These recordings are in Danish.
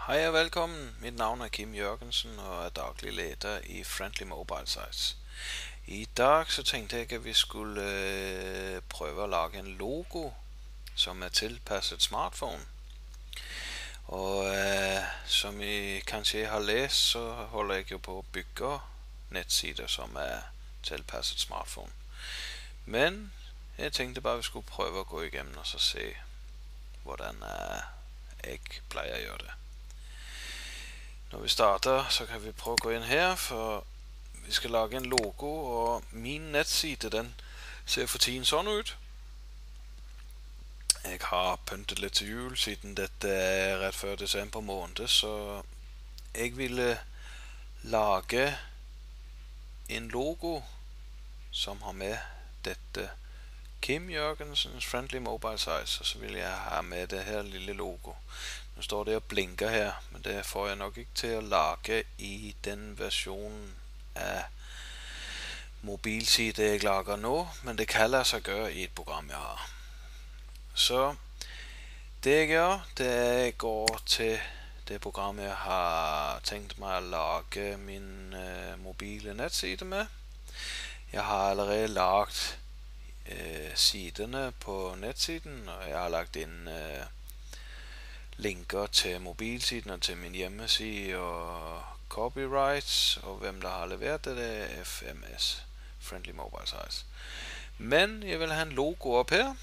Hej og velkommen. Mit navn er Kim Jørgensen og er daglig leder i Friendly Mobile Sites. I dag så tænkte jeg, at vi skulle prøve at lage en logo, som er tilpasset smartphone. Og som I kanskje har læst, så holder jeg jo på at bygge netsider, som er tilpasset smartphone. Men jeg tænkte bare, at vi skulle prøve at gå igennem og så se, hvordan jeg plejer at gøre det. Når vi starter, så kan vi prøve at gå ind her, for vi skal lage en logo, og min netside, den ser for tiden sådan ud. Jeg har pyntet lidt til jul, siden dette er ret før december måned, så jeg ville lage en logo, som har med dette Kim Jørgensens Friendly Mobile Sites, og så vil jeg have med det her lille logo. Nu står det og blinker her, men det får jeg nok ikke til at lage i den version af mobilside, jeg lager nu, men det kan lade sig gøre i et program, jeg har. Så det jeg gør, det er, at jeg går til det program, jeg har tænkt mig at lage min mobile netside med. Jeg har allerede lagt siderne på netsiden, og jeg har lagt ind linker til mobilsiden og til min hjemmeside og copyrights, og hvem der har leveret det, det er FMS, Friendly Mobile Sites. Men jeg vil have en logo op her,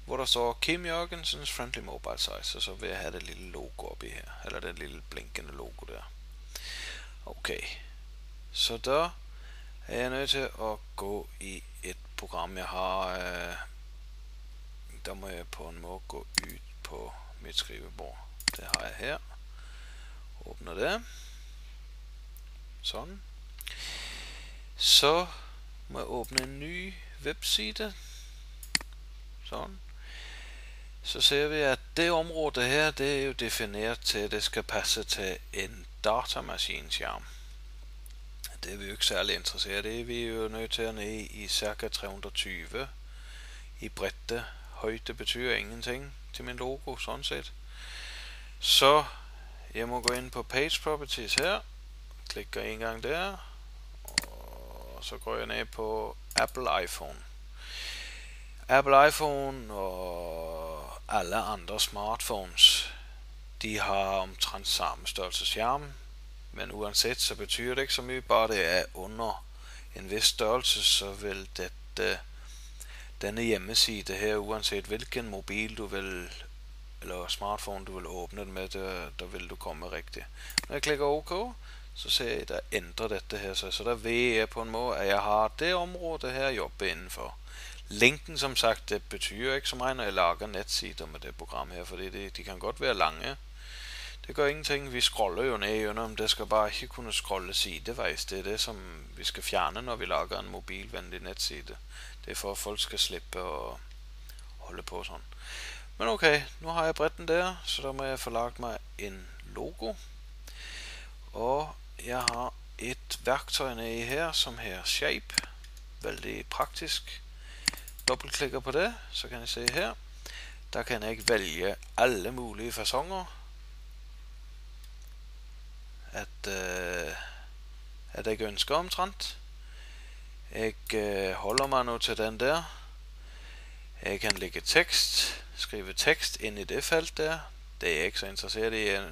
hvor der står Kim Jørgensens Friendly Mobile Sites, og så vil jeg have det lille logo op i her, eller det lille blinkende logo der. Okay, så der er jeg nødt til at gå i et program, jeg har. Der må jeg på en måde gå ud på mit skrivebord. Det har jeg her. Åbner det. Sådan. Så må jeg åbne en ny webside. Sådan. Så ser vi, at det område her, det er jo defineret til, at det skal passe til en datamaskinskærm. Det er vi jo ikke særlig interesseret i. Vi er jo nødt til at ned i cirka 320 i bredde. Højde betyder ingenting til min logo, sådan set. Så jeg må gå ind på Page Properties her. Klikker en gang der. Og så går jeg ned på Apple iPhone. Apple iPhone og alle andre smartphones, de har omtrent samme størrelse skærm. Men uanset, så betyder det ikke så mye, bare det er under en vis størrelse, så vil denne hjemmeside her, uanset hvilken mobil du vil, eller smartphone du vil åbne den med, der vil du komme rigtigt. Når jeg klikker OK, så ser jeg, der ændrer dette her, så der ved jeg på en måde, at jeg har det område her jobbe indenfor. Linken, som sagt, det betyder ikke så meget, når jeg lager netsider med det program her, fordi de kan godt være lange. Det gør ingenting, vi scroller jo ned under, det skal bare ikke kunne scrolle sidevejs. Det er det, som vi skal fjerne, når vi lager en mobilvenlig netside. Det er for, at folk skal slippe og holde på sådan. Men okay, nu har jeg bredden der, så der må jeg få lagt mig en logo. Og jeg har et værktøj nede her, som her Shape. Vældig praktisk. Dobbeltklikker på det, så kan I se her. Der kan jeg ikke vælge alle mulige faconer. At jeg ønsker omtrent. Jeg holder mig nu til den der. Jeg kan lægge tekst, skrive tekst ind i det felt der. Det er jeg ikke så interesseret i. Jeg er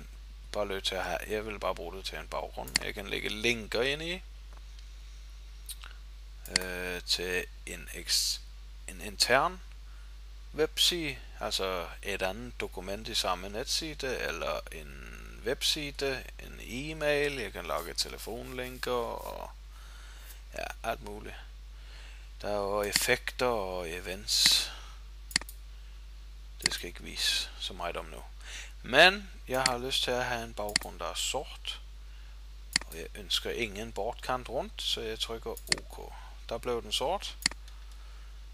bare nødt til at have. Jeg vil bare bruge det til en baggrund. Jeg kan lægge linker ind i til en intern webside, altså et andet dokument i samme netside, eller en webside, en e-mail, jeg kan lage telefonlinker og ja, alt muligt. Der er jo effekter og events. Det skal ikke vise så meget om nu. Men jeg har lyst til at have en baggrund, der er sort, og jeg ønsker ingen bortkant rundt, så jeg trykker OK. Der blev den sort.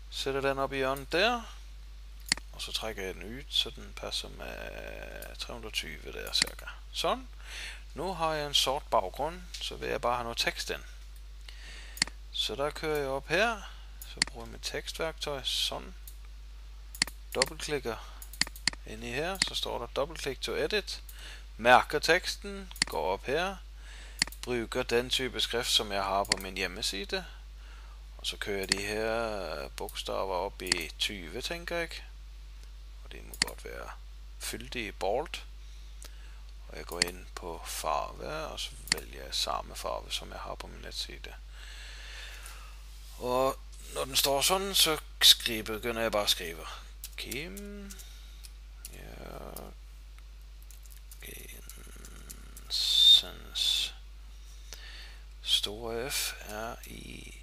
Sætter den op i hjørnet der. Og så trækker jeg den ud, så den passer med 320 der cirka. Sådan. Nu har jeg en sort baggrund, så vil jeg bare have noget tekst ind. Så der kører jeg op her. Så bruger jeg mit tekstværktøj. Sådan. Dobbeltklikker ind i her, så står der dobbeltklik to edit. mærker teksten, går op her, bruger den type skrift, som jeg har på min hjemmeside, og så kører de her bogstaver op i 20, tænker jeg. Og det må godt være fyldige bold. Og jeg går ind på farve, og så vælger jeg samme farve, som jeg har på min netside. Og når den står sådan, så begynder jeg bare at skrive. Kim Jørgensens store F R I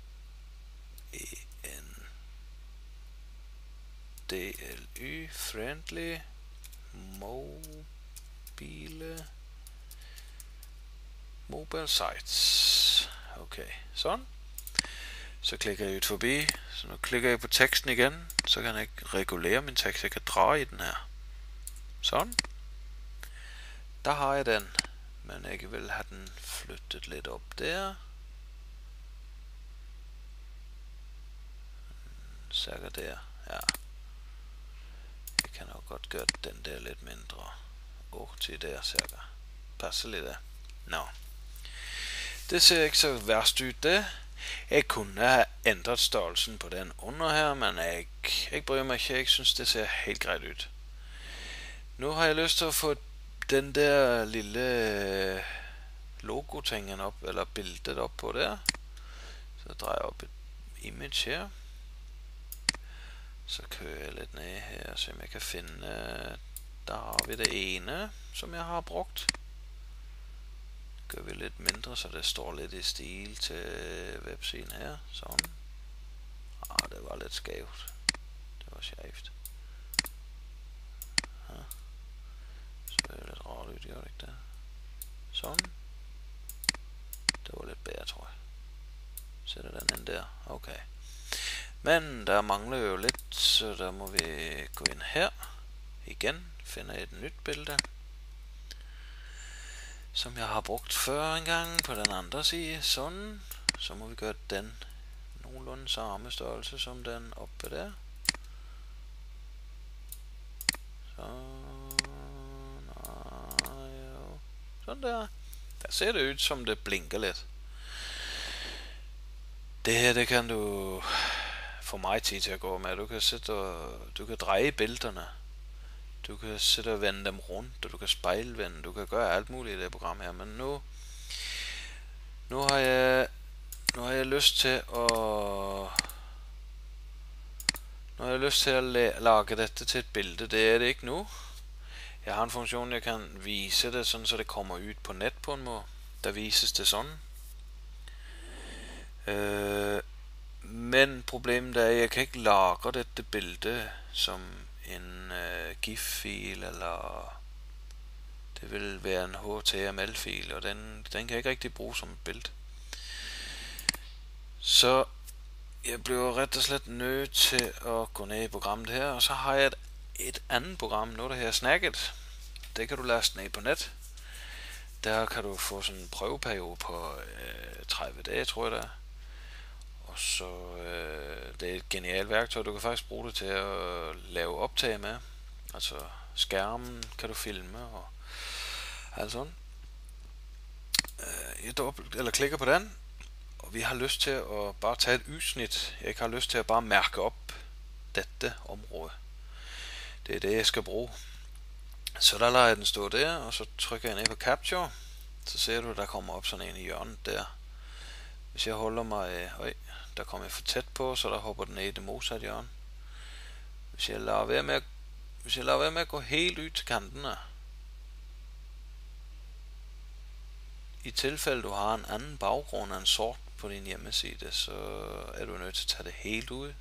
E N D L Y friendly mobile sites. Okay, sådan. Så klikker jeg ut forbi. Så nu klikker jeg på teksten igen. Så kan jeg regulere min tekst. Jeg kan dreje i den her. Sådan. Der har jeg den. Men jeg vil have den flyttet lidt op der. Cirka der. Ja. Jeg kan nok godt gøre den der lidt mindre. Til der cirka. Passer lidt af. Nå. Det ser ikke så værst ud det. Jeg kunne have ændret størrelsen på den under her, men jeg bryder mig ikke. Jeg synes det ser helt greit ud. Nu har jeg lyst til at få den der lille logo-tingen op, eller billedet op på der. Så drejer jeg op et image her. Så kører jeg lidt ned her, så jeg kan finde, der har vi det ene, som jeg har brugt. Gør vi lidt mindre, så det står lidt i stil til websiden her. Sådan. Det var lidt skævt. Det var skævt. Ja. Så er det lidt rart ud, gjorde det ikke det? Sådan. Det var lidt bedre, tror jeg. Sætter den ind der. Okay. Men der mangler jo lidt, så der må vi gå ind her. Igen. Finder et nyt billede. Som jeg har brugt før en gang på den andre side. Sådan. Så må vi gøre den nogenlunde samme størrelse som den oppe der. Sådan der. Der ser det ud som det blinker lidt. Det her, det kan du få mig tid til at gå med. Du kan sætte og du kan dreje billederne. Du kan sætte og vende dem rundt, og du kan spejlvende. Du kan gøre alt muligt i det program her. Men nu har jeg lyst til at lage dette til et billede. Det er det ikke nu. Jeg har en funktion, jeg kan vise det sådan, så det kommer ud på net på en måde. Der vises det sådan. Men problemet er, at jeg kan ikke lagre dette billede som en GIF-fil, eller det vil være en HTML-fil, og den kan jeg ikke rigtig bruge som et billede. Så jeg bliver ret og slet nødt til at gå ned i programmet her, og så har jeg et andet program, noget der her Snagit. Det kan du laste ned på net. Der kan du få sådan en prøveperiode på 30 dage, tror jeg det er. Og så det er et genialt værktøj. Du kan faktisk bruge det til at lave optag med. Altså skærmen kan du filme og alt sådan. Jeg klikker på den, og vi har lyst til at bare tage et udsnit. Jeg har lyst til at bare mærke op dette område. Det er det jeg skal bruge. Så der lader jeg den stå der, og så trykker jeg ned på Capture. Så ser du, der kommer op sådan en i hjørnet der. Hvis jeg holder mig... der kommer jeg for tæt på, så der hopper den ned i det modsatte hjørne. Hvis jeg lader være med at gå helt ud til kantene. I tilfælde du har en anden baggrund end sort på din hjemmeside, så er du nødt til at tage det helt ud.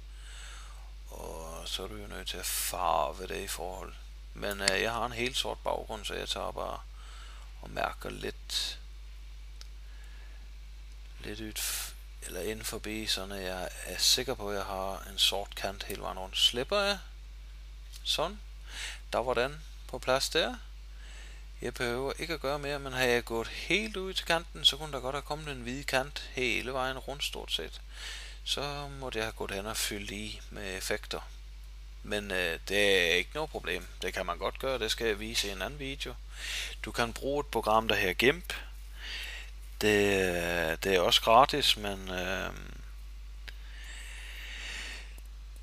Og så er du jo nødt til at farve det i forhold. Men jeg har en helt sort baggrund, så jeg tager bare og mærker lidt ud eller ind forbi, så jeg er sikker på, at jeg har en sort kant hele vejen rundt. Slipper jeg. Sådan. Der var den på plads der. Jeg behøver ikke at gøre mere, men har jeg gået helt ud til kanten, så kunne der godt have kommet en hvid kant hele vejen rundt stort set. Så måtte jeg have gået hen og fyldt i med effekter. Men det er ikke noget problem. Det kan man godt gøre. Det skal jeg vise i en anden video. Du kan bruge et program, der her GIMP. Det er også gratis, men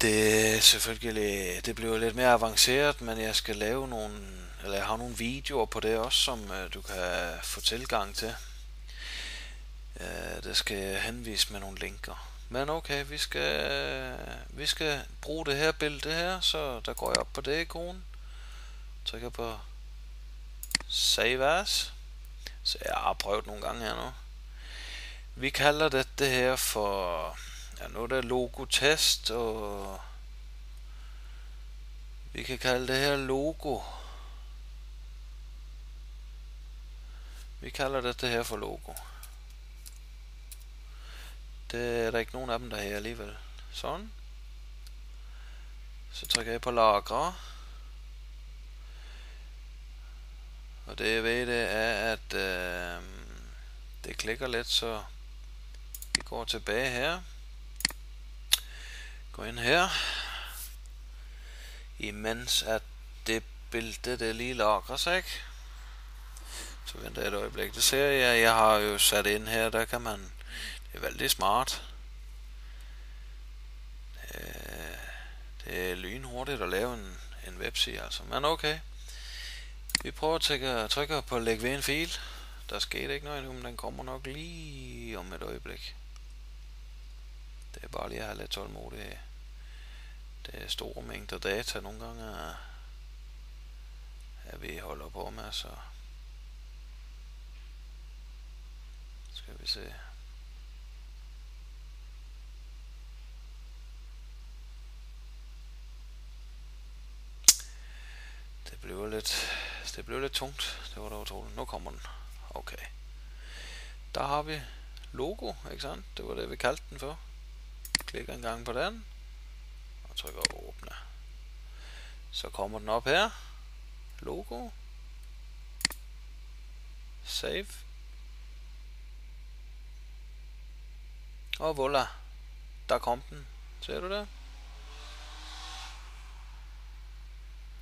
det er selvfølgelig, det bliver lidt mere avanceret, men jeg skal lave jeg har nogle videoer på det også, som du kan få tilgang til. Det skal jeg henvise med nogle linker. Men okay, vi skal bruge det her billede her, så der går jeg op på det ikon. Trykker på Save As. Så jeg har prøvet nogle gange her nu. Vi kalder det her for, ja, nu er det logo test, og vi kan kalde det her logo. Vi kalder det her for logo. Det er der ikke nogen af dem, der er her alligevel. Sådan. Så trykker jeg på lagre. Og det jeg ved, det er, at det klikker lidt, så vi går tilbage her. Gå ind her. Imens at det billede, det lige lagrer sig, ikke? Så venter jeg et øjeblik. Det ser jeg har jo sat ind her, der kan man, det er vældig smart. Det er lynhurtigt at lave en webside, altså. Men okay. Vi prøver at trykke på læg ved en fil. Der skete ikke noget endnu, men den kommer nok lige om et øjeblik. Det er bare lige at have lidt tålmodighed. Det er store mængder data nogle gange, at vi holder på med, så skal vi se. Det blev lidt tungt. Det var da utroligt. Nu kommer den. Okay. Der har vi logo, ikke sandt? Det var det vi kaldte den for. Klikker en gang på den og trykker åbne. Så kommer den op her. Logo. Save. Og voilà. Der kom den. Ser du det?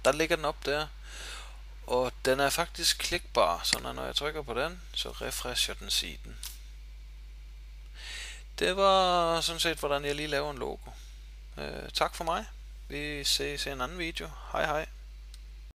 Der ligger den op der. Og den er faktisk klikbar, så når jeg trykker på den, så refresher den siden. Det var sådan set, hvordan jeg lige laver en logo. Tak for mig. Vi ses i en anden video. Hej hej.